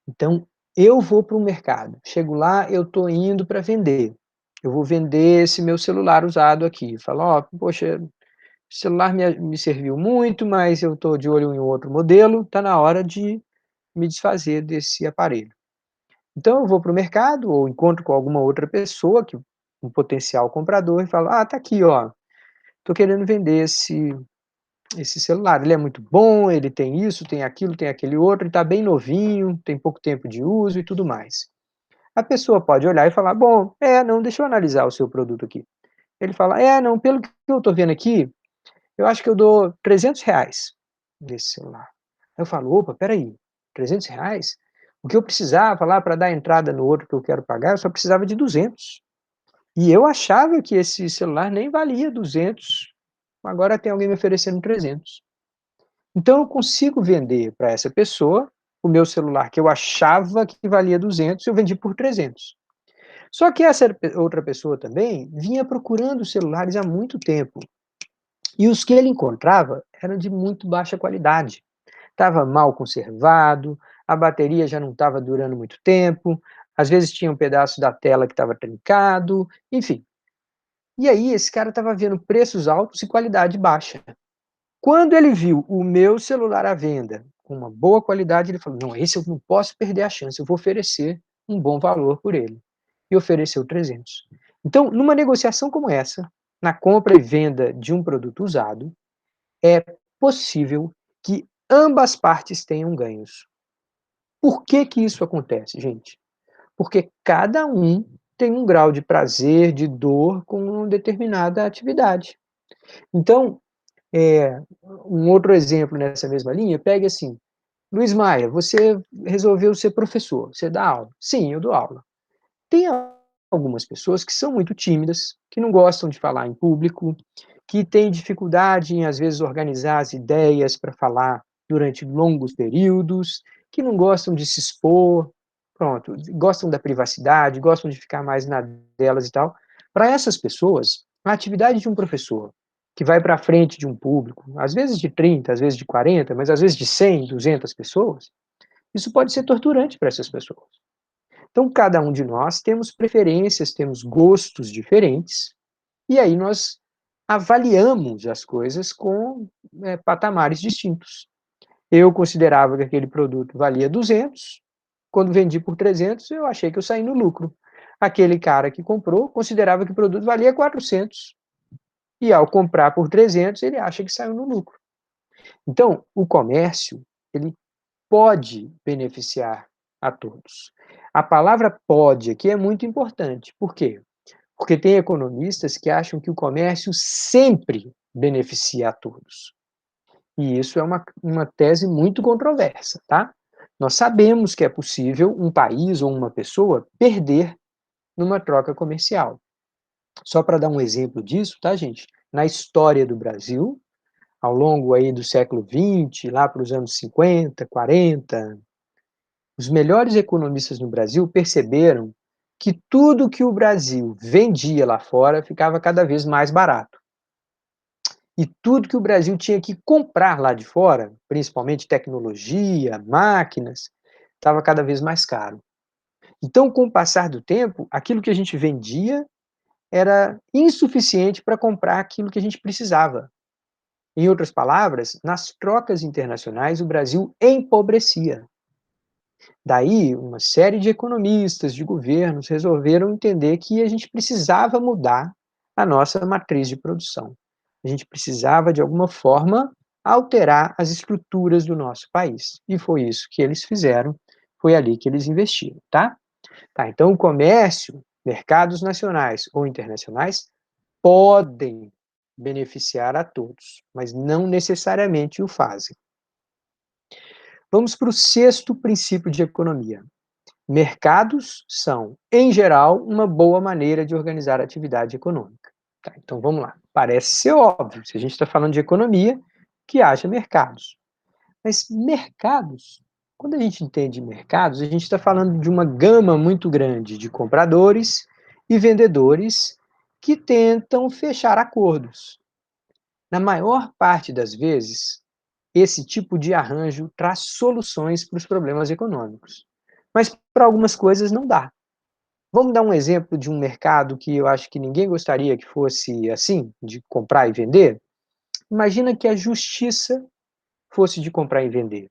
A: Então, eu vou para o mercado, chego lá, eu estou indo para vender. Eu vou vender esse meu celular usado aqui. Falo, ó, poxa, o celular me serviu muito, mas eu estou de olho em outro modelo, está na hora de me desfazer desse aparelho. Então eu vou para o mercado ou encontro com alguma outra pessoa, um potencial comprador, e falo, ah, tá aqui, ó, estou querendo vender esse celular, ele é muito bom, ele tem isso, tem aquilo, tem aquele outro, ele está bem novinho, tem pouco tempo de uso e tudo mais. A pessoa pode olhar e falar, bom, não, deixa eu analisar o seu produto aqui. Ele fala, não, pelo que eu estou vendo aqui, eu acho que eu dou R$ 300 nesse celular. Aí eu falo, opa, peraí, R$ 300? O que eu precisava lá para dar entrada no outro que eu quero pagar, eu só precisava de 200. E eu achava que esse celular nem valia 200, agora tem alguém me oferecendo 300. Então eu consigo vender para essa pessoa o meu celular que eu achava que valia 200, eu vendi por 300. Só que essa outra pessoa também vinha procurando celulares há muito tempo. E os que ele encontrava eram de muito baixa qualidade. Estava mal conservado, a bateria já não estava durando muito tempo, às vezes tinha um pedaço da tela que estava trincado, enfim. E aí esse cara estava vendo preços altos e qualidade baixa. Quando ele viu o meu celular à venda, com uma boa qualidade, ele falou: não, esse eu não posso perder a chance, eu vou oferecer um bom valor por ele. E ofereceu 300. Então, numa negociação como essa, na compra e venda de um produto usado, é possível que ambas partes tenham ganhos. Por que que isso acontece, gente? Porque cada um tem um grau de prazer, de dor com uma determinada atividade. Então, um outro exemplo nessa mesma linha, pegue assim, Luiz Maia, você resolveu ser professor, você dá aula. Sim, eu dou aula. Tem algumas pessoas que são muito tímidas, que não gostam de falar em público, que têm dificuldade em, às vezes, organizar as ideias para falar durante longos períodos, que não gostam de se expor, pronto, gostam da privacidade, gostam de ficar mais na delas e tal. Para essas pessoas, a atividade de um professor que vai para frente de um público, às vezes de 30, às vezes de 40, mas às vezes de 100, 200 pessoas, isso pode ser torturante para essas pessoas. Então, cada um de nós temos preferências, temos gostos diferentes, e aí nós avaliamos as coisas com patamares distintos. Eu considerava que aquele produto valia 200, quando vendi por 300, eu achei que eu saí no lucro. Aquele cara que comprou considerava que o produto valia 400, e ao comprar por 300, ele acha que saiu no lucro. Então, o comércio, ele pode beneficiar a todos. A palavra pode aqui é muito importante. Por quê? Porque tem economistas que acham que o comércio sempre beneficia a todos. E isso é uma tese muito controversa, tá? Nós sabemos que é possível um país ou uma pessoa perder numa troca comercial. Só para dar um exemplo disso, tá, gente? Na história do Brasil, ao longo aí do século XX, lá para os anos 50, 40, os melhores economistas no Brasil perceberam que tudo que o Brasil vendia lá fora ficava cada vez mais barato. E tudo que o Brasil tinha que comprar lá de fora, principalmente tecnologia, máquinas, estava cada vez mais caro. Então, com o passar do tempo, aquilo que a gente vendia era insuficiente para comprar aquilo que a gente precisava. Em outras palavras, nas trocas internacionais, o Brasil empobrecia. Daí, uma série de economistas, de governos, resolveram entender que a gente precisava mudar a nossa matriz de produção. A gente precisava, de alguma forma, alterar as estruturas do nosso país. E foi isso que eles fizeram, foi ali que eles investiram, tá? Tá, então, o comércio, mercados nacionais ou internacionais, podem beneficiar a todos, mas não necessariamente o fazem. Vamos para o sexto princípio de economia. Mercados são, em geral, uma boa maneira de organizar a atividade econômica. Tá, então vamos lá. Parece ser óbvio, se a gente está falando de economia, que haja mercados. Mas mercados, quando a gente entende mercados, a gente está falando de uma gama muito grande de compradores e vendedores que tentam fechar acordos. Na maior parte das vezes, esse tipo de arranjo traz soluções para os problemas econômicos. Mas para algumas coisas não dá. Vamos dar um exemplo de um mercado que eu acho que ninguém gostaria que fosse assim, de comprar e vender? Imagina que a justiça fosse de comprar e vender.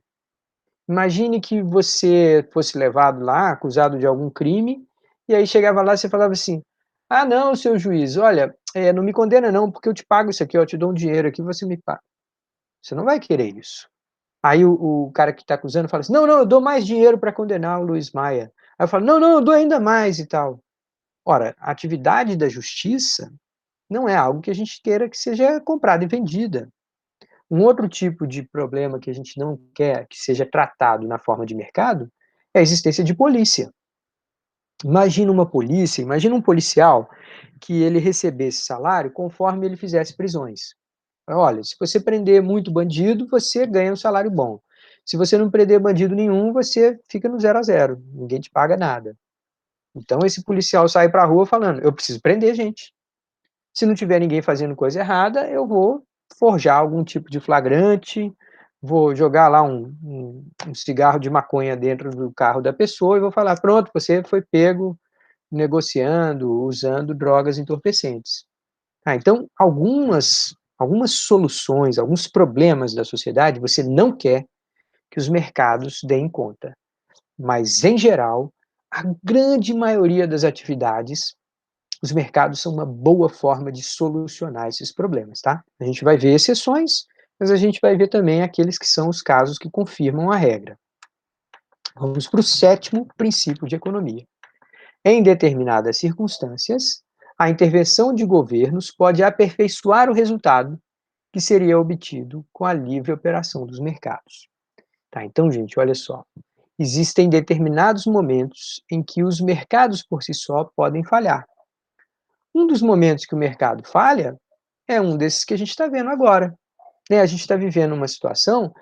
A: Imagine que você fosse levado lá, acusado de algum crime, e aí chegava lá e você falava assim: ah, não, seu juiz, olha, não me condena não, porque eu te pago isso aqui, eu te dou um dinheiro aqui, você me paga. Você não vai querer isso. Aí o cara que está acusando fala assim: não, não, eu dou mais dinheiro para condenar o Luiz Maia. Aí eu falo: não, não, eu dou ainda mais e tal. Ora, a atividade da justiça não é algo que a gente queira que seja comprada e vendida. Um outro tipo de problema que a gente não quer que seja tratado na forma de mercado é a existência de polícia. Imagina uma polícia, imagina um policial que ele recebesse salário conforme ele fizesse prisões. Olha, se você prender muito bandido, você ganha um salário bom. Se você não prender bandido nenhum, você fica no 0 a 0, ninguém te paga nada. Então esse policial sai para a rua falando: eu preciso prender gente. Se não tiver ninguém fazendo coisa errada, eu vou forjar algum tipo de flagrante, vou jogar lá um cigarro de maconha dentro do carro da pessoa e vou falar: pronto, você foi pego negociando, usando drogas entorpecentes. Então, algumas soluções, alguns problemas da sociedade, você não quer que os mercados deem conta. Mas, em geral, a grande maioria das atividades, os mercados são uma boa forma de solucionar esses problemas, tá? A gente vai ver exceções, mas a gente vai ver também aqueles que são os casos que confirmam a regra. Vamos para o sétimo princípio de economia. Em determinadas circunstâncias, a intervenção de governos pode aperfeiçoar o resultado que seria obtido com a livre operação dos mercados. Tá, então, gente, olha só. Existem determinados momentos em que os mercados por si só podem falhar. Um dos momentos que o mercado falha é um desses que a gente está vendo agora. Né? A gente está vivendo uma situação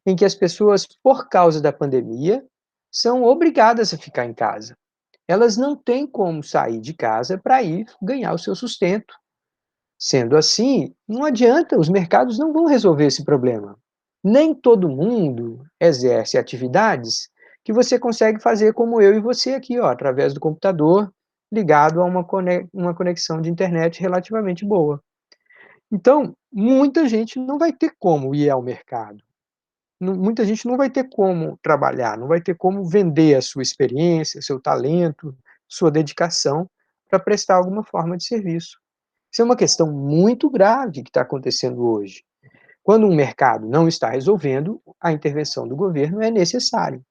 A: em que as pessoas, por causa da pandemia, são obrigadas a ficar em casa. Elas não têm como sair de casa para ir ganhar o seu sustento. Sendo assim, não adianta, os mercados não vão resolver esse problema. Nem todo mundo exerce atividades que você consegue fazer como eu e você aqui, ó, através do computador, ligado a uma conexão de internet relativamente boa. Então, muita gente não vai ter como ir ao mercado. Muita gente não vai ter como trabalhar, não vai ter como vender a sua experiência, seu talento, sua dedicação para prestar alguma forma de serviço. Isso é uma questão muito grave que está acontecendo hoje. Quando um mercado não está resolvendo, a intervenção do governo é necessária.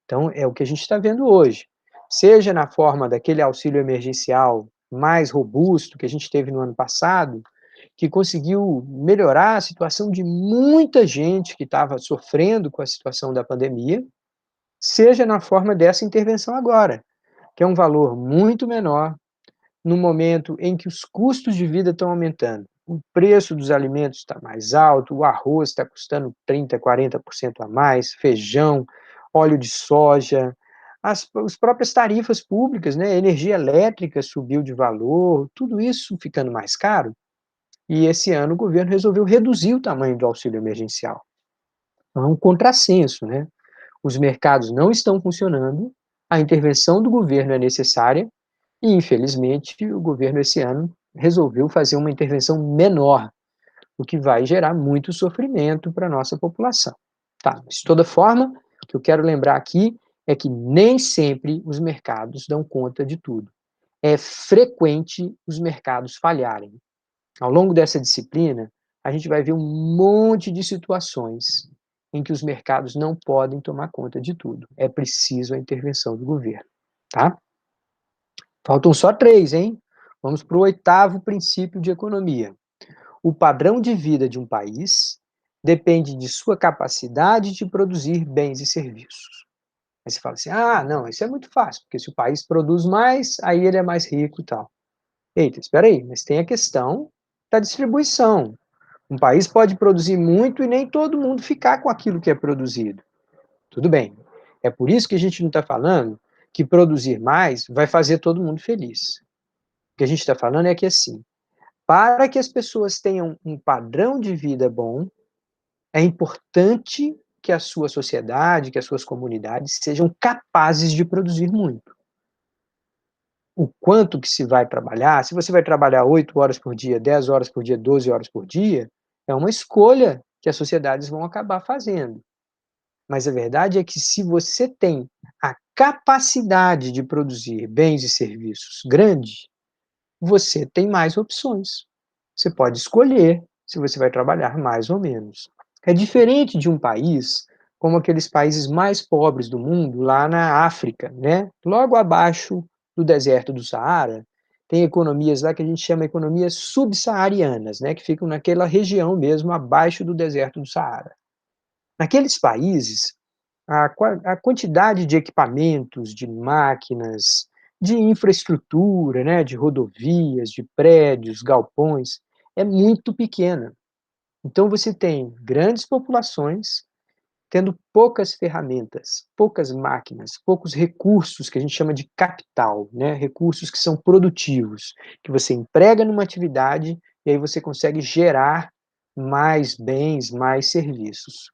A: Então, é o que a gente está vendo hoje. Seja na forma daquele auxílio emergencial mais robusto que a gente teve no ano passado, que conseguiu melhorar a situação de muita gente que estava sofrendo com a situação da pandemia, seja na forma dessa intervenção agora, que é um valor muito menor, no momento em que os custos de vida estão aumentando. O preço dos alimentos está mais alto, o arroz está custando 30%, 40% a mais, feijão, óleo de soja, as próprias tarifas públicas, né, a energia elétrica subiu de valor, tudo isso ficando mais caro, e esse ano o governo resolveu reduzir o tamanho do auxílio emergencial. Então, é um contrassenso, né? Os mercados não estão funcionando, a intervenção do governo é necessária, e, infelizmente, o governo esse ano resolveu fazer uma intervenção menor, o que vai gerar muito sofrimento para a nossa população. Tá, mas de toda forma, o que eu quero lembrar aqui é que nem sempre os mercados dão conta de tudo. É frequente os mercados falharem. Ao longo dessa disciplina, a gente vai ver um monte de situações em que os mercados não podem tomar conta de tudo. É preciso a intervenção do governo, tá? Faltam só 3, hein? Vamos para o 8º princípio de economia. O padrão de vida de um país depende de sua capacidade de produzir bens e serviços. Aí você fala assim: ah, não, isso é muito fácil, porque se o país produz mais, aí ele é mais rico e tal. Eita, espera aí, mas tem a questão da distribuição. Um país pode produzir muito e nem todo mundo ficar com aquilo que é produzido. Tudo bem. É por isso que a gente não está falando que produzir mais vai fazer todo mundo feliz. O que a gente está falando é que, assim, para que as pessoas tenham um padrão de vida bom, é importante que a sua sociedade, que as suas comunidades sejam capazes de produzir muito. O quanto que se vai trabalhar, se você vai trabalhar 8 horas por dia, 10 horas por dia, 12 horas por dia, é uma escolha que as sociedades vão acabar fazendo. Mas a verdade é que se você tem a capacidade de produzir bens e serviços grande, você tem mais opções. Você pode escolher se você vai trabalhar mais ou menos. É diferente de um país como aqueles países mais pobres do mundo, lá na África, né? Logo abaixo do deserto do Saara, tem economias lá que a gente chama economias subsaarianas, né? Que ficam naquela região mesmo, abaixo do deserto do Saara. Naqueles países, a quantidade de equipamentos, de máquinas, de infraestrutura, né, de rodovias, de prédios, galpões, é muito pequena. Então você tem grandes populações tendo poucas ferramentas, poucas máquinas, poucos recursos que a gente chama de capital, né, recursos que são produtivos, que você emprega numa atividade e aí você consegue gerar mais bens, mais serviços.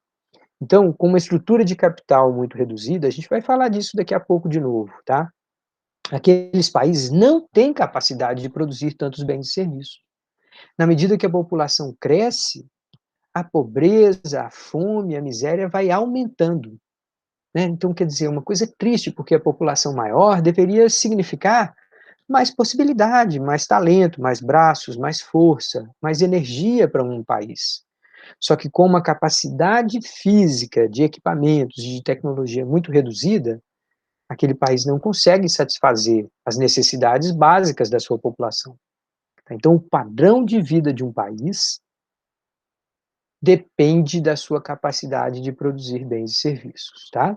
A: Então, com uma estrutura de capital muito reduzida, a gente vai falar disso daqui a pouco de novo, tá? Aqueles países não têm capacidade de produzir tantos bens e serviços. Na medida que a população cresce, a pobreza, a fome, a miséria vai aumentando, né? Então, quer dizer, uma coisa triste, porque a população maior deveria significar mais possibilidade, mais talento, mais braços, mais força, mais energia para um país. Só que com uma capacidade física de equipamentos, de tecnologia muito reduzida, aquele país não consegue satisfazer as necessidades básicas da sua população. Então, o padrão de vida de um país depende da sua capacidade de produzir bens e serviços, tá?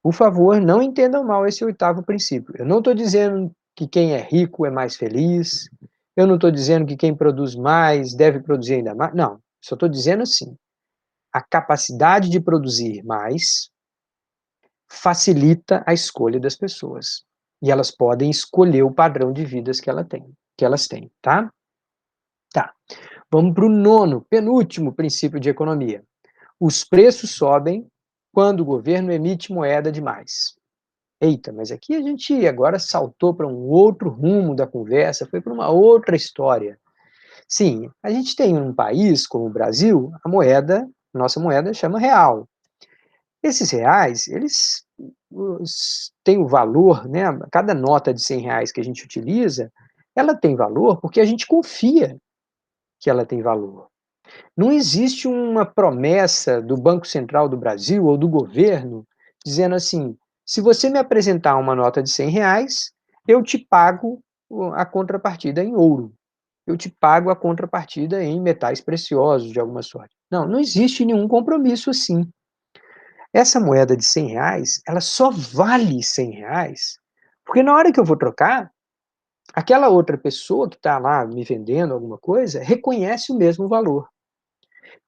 A: Por favor, não entendam mal esse 8º princípio. Eu não estou dizendo que quem é rico é mais feliz, eu não estou dizendo que quem produz mais deve produzir ainda mais, não. Só estou dizendo assim, a capacidade de produzir mais facilita a escolha das pessoas. E elas podem escolher o padrão de vidas que elas têm, tá? Tá. Vamos para o 9º, penúltimo princípio de economia. Os preços sobem quando o governo emite moeda demais. Eita, mas aqui a gente agora saltou para um outro rumo da conversa, foi para uma outra história. Sim, a gente tem um país como o Brasil, a moeda, nossa moeda chama real. Esses reais, eles têm o valor, né? Cada nota de 100 reais que a gente utiliza, ela tem valor porque a gente confia que ela tem valor. Não existe uma promessa do Banco Central do Brasil ou do governo dizendo assim: se você me apresentar uma nota de 100 reais, eu te pago a contrapartida em ouro. Eu te pago a contrapartida em metais preciosos de alguma sorte. Não, não existe nenhum compromisso assim. essa moeda de R$ 100, ela só vale R$ 100, porque na hora que eu vou trocar, aquela outra pessoa que está lá me vendendo alguma coisa, reconhece o mesmo valor.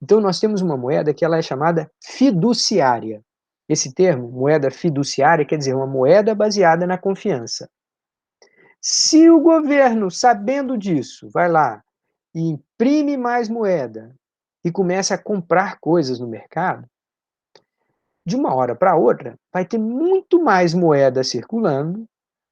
A: Então nós temos uma moeda que ela é chamada fiduciária. Esse termo, moeda fiduciária, quer dizer uma moeda baseada na confiança. Se o governo, sabendo disso, vai lá e imprime mais moeda e começa a comprar coisas no mercado, de uma hora para outra, vai ter muito mais moeda circulando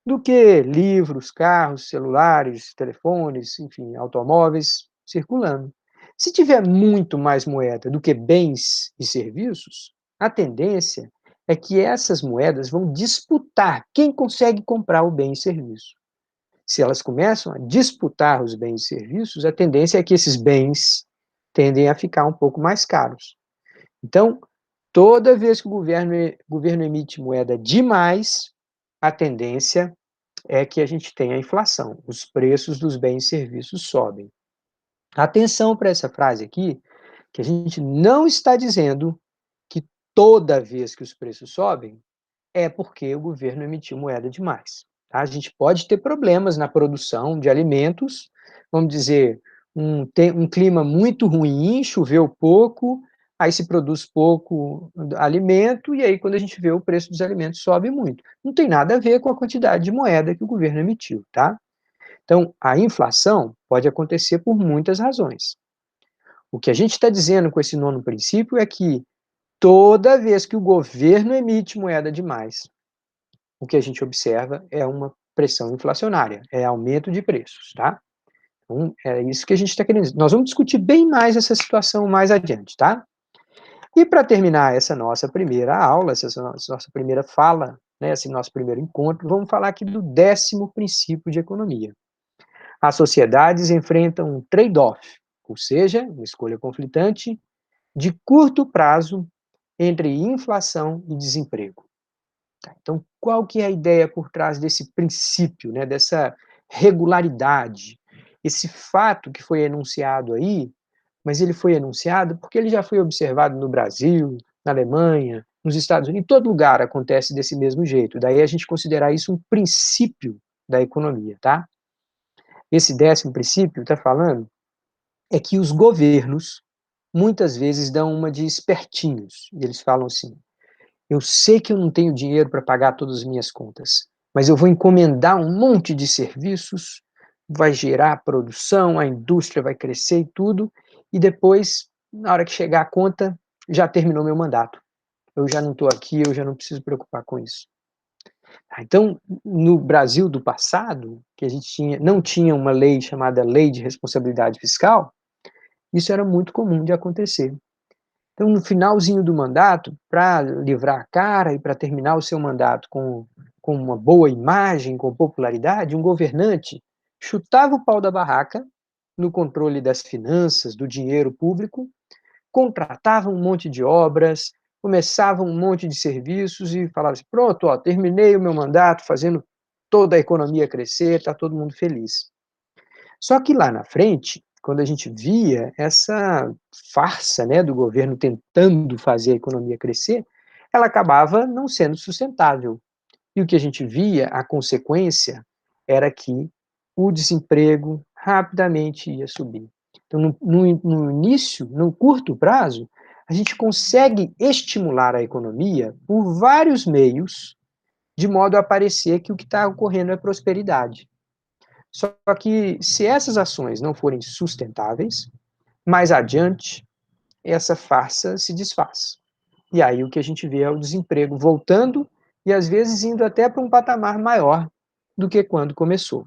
A: do que livros, carros, celulares, telefones, enfim, automóveis circulando. Se tiver muito mais moeda do que bens e serviços, a tendência é que essas moedas vão disputar quem consegue comprar o bem e serviço. Se elas começam a disputar os bens e serviços, a tendência é que esses bens tendem a ficar um pouco mais caros. Então, toda vez que o governo emite moeda demais, a tendência é que a gente tenha inflação, os preços dos bens e serviços sobem. Atenção para essa frase aqui, que a gente não está dizendo que toda vez que os preços sobem, é porque o governo emitiu moeda demais. Tá? A gente pode ter problemas na produção de alimentos, vamos dizer, um clima muito ruim, choveu pouco, aí se produz pouco alimento, e aí quando a gente vê o preço dos alimentos sobe muito. Não tem nada a ver com a quantidade de moeda que o governo emitiu, tá? Então, a inflação pode acontecer por muitas razões. O que a gente está dizendo com esse nono princípio é que toda vez que o governo emite moeda demais, o que a gente observa é uma pressão inflacionária, é aumento de preços, tá? Então, é isso que a gente está querendo dizer. Nós vamos discutir bem mais essa situação mais adiante, tá? E para terminar essa nossa primeira aula, essa nossa primeira fala, né, esse nosso primeiro encontro, vamos falar aqui do 10º princípio de economia. As sociedades enfrentam um trade-off, ou seja, uma escolha conflitante, de curto prazo entre inflação e desemprego. Tá, então, qual que é a ideia por trás desse princípio, né, dessa regularidade? Esse fato que foi enunciado aí, mas ele foi enunciado porque ele já foi observado no Brasil, na Alemanha, nos Estados Unidos, em todo lugar acontece desse mesmo jeito. Daí a gente considerar isso um princípio da economia, tá? Esse 10º princípio está falando é que os governos muitas vezes dão uma de espertinhos. E eles falam assim: eu sei que eu não tenho dinheiro para pagar todas as minhas contas, mas eu vou encomendar um monte de serviços, vai gerar produção, a indústria vai crescer e tudo, e depois, na hora que chegar a conta, já terminou meu mandato. Eu já não estou aqui, eu já não preciso preocupar com isso. Então, no Brasil do passado, que a gente não tinha uma lei chamada Lei de Responsabilidade Fiscal, isso era muito comum de acontecer. Então, no finalzinho do mandato, para livrar a cara e para terminar o seu mandato com uma boa imagem, com popularidade, um governante chutava o pau da barraca no controle das finanças, do dinheiro público, contratava um monte de obras, começava um monte de serviços e falava assim: pronto, ó, terminei o meu mandato fazendo toda a economia crescer, está todo mundo feliz. Só que lá na frente, quando a gente via essa farsa, né, do governo tentando fazer a economia crescer, ela acabava não sendo sustentável. E o que a gente via, a consequência, era que o desemprego rapidamente ia subir. Então, no início, no curto prazo, a gente consegue estimular a economia por vários meios, de modo a parecer que o que está ocorrendo é prosperidade. Só que se essas ações não forem sustentáveis, mais adiante essa farsa se desfaz. E aí o que a gente vê é o desemprego voltando e às vezes indo até para um patamar maior do que quando começou.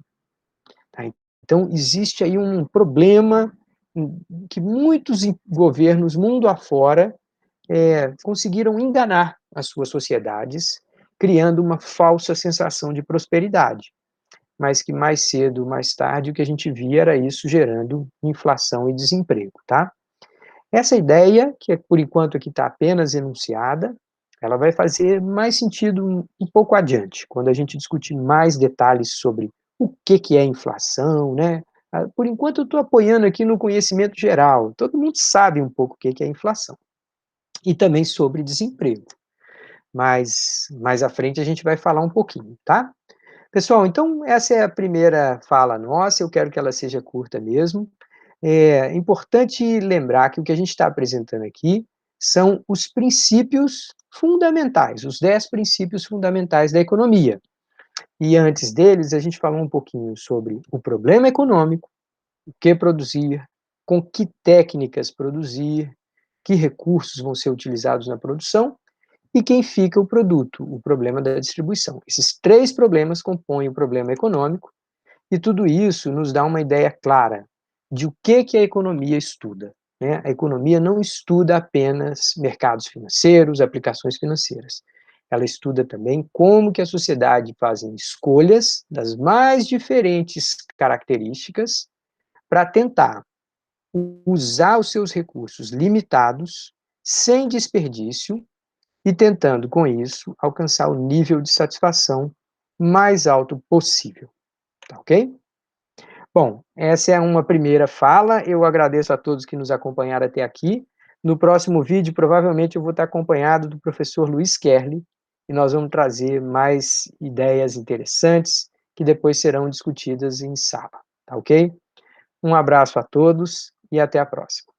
A: Tá? Então existe aí um problema que muitos governos mundo afora conseguiram enganar as suas sociedades, criando uma falsa sensação de prosperidade, mas que mais cedo, mais tarde, o que a gente via era isso gerando inflação e desemprego, tá? Essa ideia, que por enquanto aqui está apenas enunciada, ela vai fazer mais sentido um pouco adiante, quando a gente discutir mais detalhes sobre o que é inflação, né? Por enquanto eu estou apoiando aqui no conhecimento geral, todo mundo sabe um pouco o que é inflação. E também sobre desemprego. mais à frente a gente vai falar um pouquinho, tá? Pessoal, então essa é a primeira fala nossa, eu quero que ela seja curta mesmo. É importante lembrar que o que a gente está apresentando aqui são os princípios fundamentais, os 10 princípios fundamentais da economia. E antes deles, a gente falou um pouquinho sobre o problema econômico, o que produzir, com que técnicas produzir, que recursos vão ser utilizados na produção e quem fica o produto, o problema da distribuição. Esses 3 problemas compõem o problema econômico e tudo isso nos dá uma ideia clara de o que a economia estuda, né? A economia não estuda apenas mercados financeiros, aplicações financeiras. Ela estuda também como que a sociedade faz escolhas das mais diferentes características para tentar usar os seus recursos limitados, sem desperdício, e tentando, com isso, alcançar o nível de satisfação mais alto possível. Tá ok? Bom, essa é uma primeira fala. Eu agradeço a todos que nos acompanharam até aqui. No próximo vídeo, provavelmente, eu vou estar acompanhado do professor Luiz Kerli, e nós vamos trazer mais ideias interessantes que depois serão discutidas em sala. Tá ok? Um abraço a todos e até a próxima.